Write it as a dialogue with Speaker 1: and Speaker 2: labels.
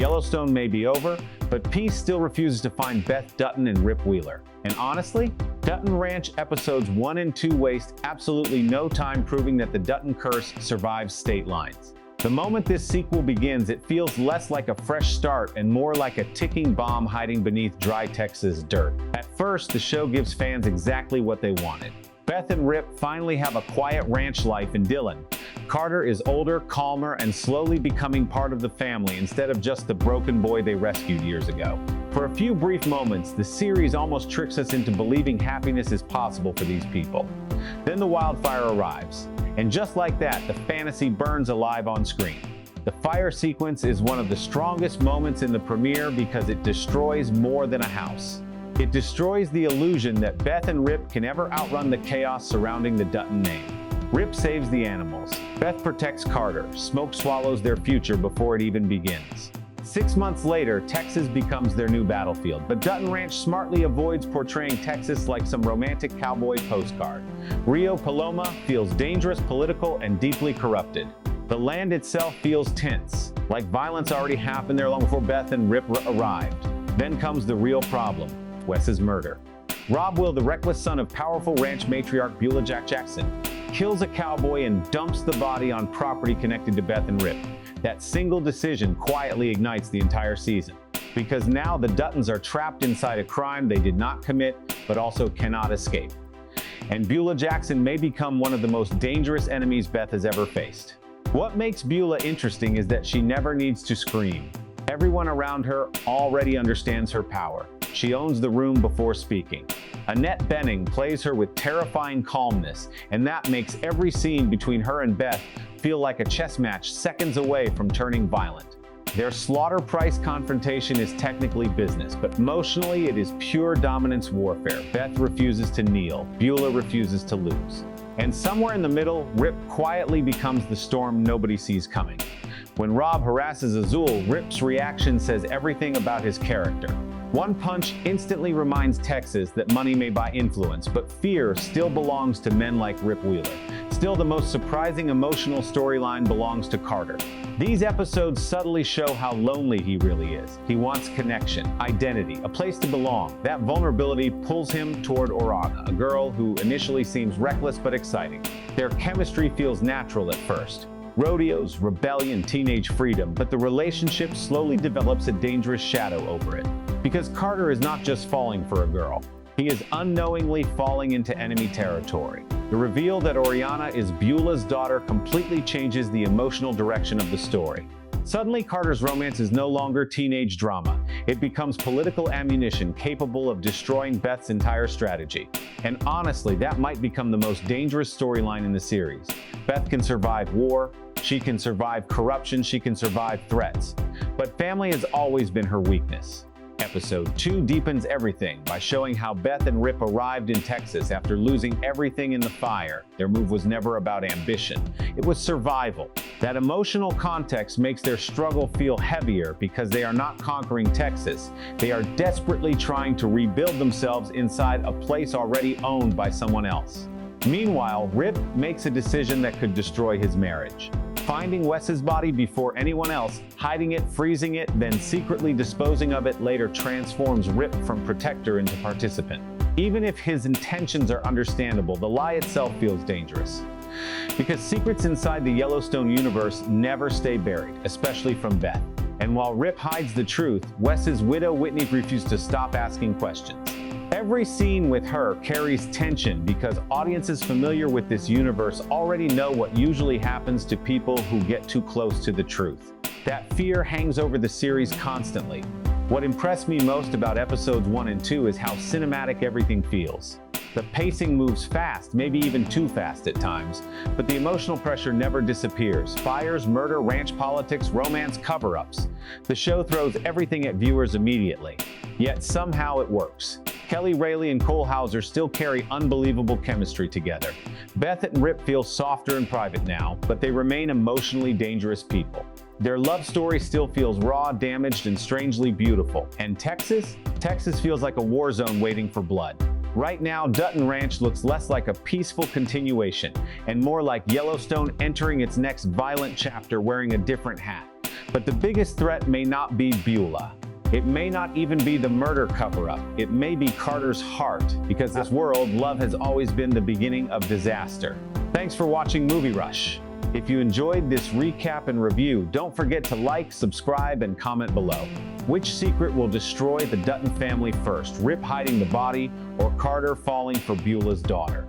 Speaker 1: Yellowstone may be over, but peace still refuses to find Beth Dutton and Rip Wheeler. And honestly, Dutton Ranch episodes 1 and 2 waste absolutely no time proving that the Dutton curse survives state lines. The moment this sequel begins, it feels less like a fresh start and more like a ticking bomb hiding beneath dry Texas dirt. At first, the show gives fans exactly what they wanted. Beth and Rip finally have a quiet ranch life in Dillon. Carter is older, calmer, and slowly becoming part of the family instead of just the broken boy they rescued years ago. For a few brief moments, the series almost tricks us into believing happiness is possible for these people. Then the wildfire arrives, and just like that, the fantasy burns alive on screen. The fire sequence is one of the strongest moments in the premiere because it destroys more than a house. It destroys the illusion that Beth and Rip can ever outrun the chaos surrounding the Dutton name. Rip saves the animals. Beth protects Carter. Smoke swallows their future before it even begins. 6 months later, Texas becomes their new battlefield, but Dutton Ranch smartly avoids portraying Texas like some romantic cowboy postcard. Rio Paloma feels dangerous, political, and deeply corrupted. The land itself feels tense, like violence already happened there long before Beth and Rip arrived. Then comes the real problem. Wes's murder. Rob Will, the reckless son of powerful ranch matriarch Beulah Jackson, kills a cowboy and dumps the body on property connected to Beth and Rip. That single decision quietly ignites the entire season, because now the Duttons are trapped inside a crime they did not commit, but also cannot escape. And Beulah Jackson may become one of the most dangerous enemies Beth has ever faced. What makes Beulah interesting is that she never needs to scream. Everyone around her already understands her power. She owns the room before speaking. Annette Bening plays her with terrifying calmness, and that makes every scene between her and Beth feel like a chess match seconds away from turning violent. Their slaughter price confrontation is technically business, but emotionally it is pure dominance warfare. Beth refuses to kneel, Beulah refuses to lose. And somewhere in the middle, Rip quietly becomes the storm nobody sees coming. When Rob harasses Azul, Rip's reaction says everything about his character. One punch instantly reminds Texas that money may buy influence, but fear still belongs to men like Rip Wheeler. Still, the most surprising emotional storyline belongs to Carter. These episodes subtly show how lonely he really is. He wants connection, identity, a place to belong. That vulnerability pulls him toward Orana, a girl who initially seems reckless but exciting. Their chemistry feels natural at first. Rodeos, rebellion, teenage freedom, but the relationship slowly develops a dangerous shadow over it. Because Carter is not just falling for a girl, he is unknowingly falling into enemy territory. The reveal that Oriana is Beulah's daughter completely changes the emotional direction of the story. Suddenly, Carter's romance is no longer teenage drama. It becomes political ammunition capable of destroying Beth's entire strategy. And honestly, that might become the most dangerous storyline in the series. Beth can survive war, she can survive corruption, she can survive threats. But family has always been her weakness. Episode 2 deepens everything by showing how Beth and Rip arrived in Texas after losing everything in the fire. Their move was never about ambition. It was survival. That emotional context makes their struggle feel heavier because they are not conquering Texas. They are desperately trying to rebuild themselves inside a place already owned by someone else. Meanwhile, Rip makes a decision that could destroy his marriage. Finding Wes's body before anyone else, hiding it, freezing it, then secretly disposing of it later transforms Rip from protector into participant. Even if his intentions are understandable, the lie itself feels dangerous. Because secrets inside the Yellowstone universe never stay buried, especially from Beth. And while Rip hides the truth, Wes's widow Whitney refuses to stop asking questions. Every scene with her carries tension because audiences familiar with this universe already know what usually happens to people who get too close to the truth. That fear hangs over the series constantly. What impressed me most about episodes 1 and 2 is how cinematic everything feels. The pacing moves fast, maybe even too fast at times, but the emotional pressure never disappears. Fires, murder, ranch politics, romance, cover-ups. The show throws everything at viewers immediately, yet somehow it works. Kelly Rayleigh and Cole Hauser still carry unbelievable chemistry together. Beth and Rip feel softer and private now, but they remain emotionally dangerous people. Their love story still feels raw, damaged, and strangely beautiful. And Texas? Texas feels like a war zone waiting for blood. Right now, Dutton Ranch looks less like a peaceful continuation, and more like Yellowstone entering its next violent chapter wearing a different hat. But the biggest threat may not be Beulah. It may not even be the murder cover-up. It may be Carter's heart, because this world, love has always been the beginning of disaster. Thanks for watching Movie Rush. If you enjoyed this recap and review, don't forget to like, subscribe, and comment below. Which secret will destroy the Dutton family first? Rip hiding the body, or Carter falling for Beulah's daughter?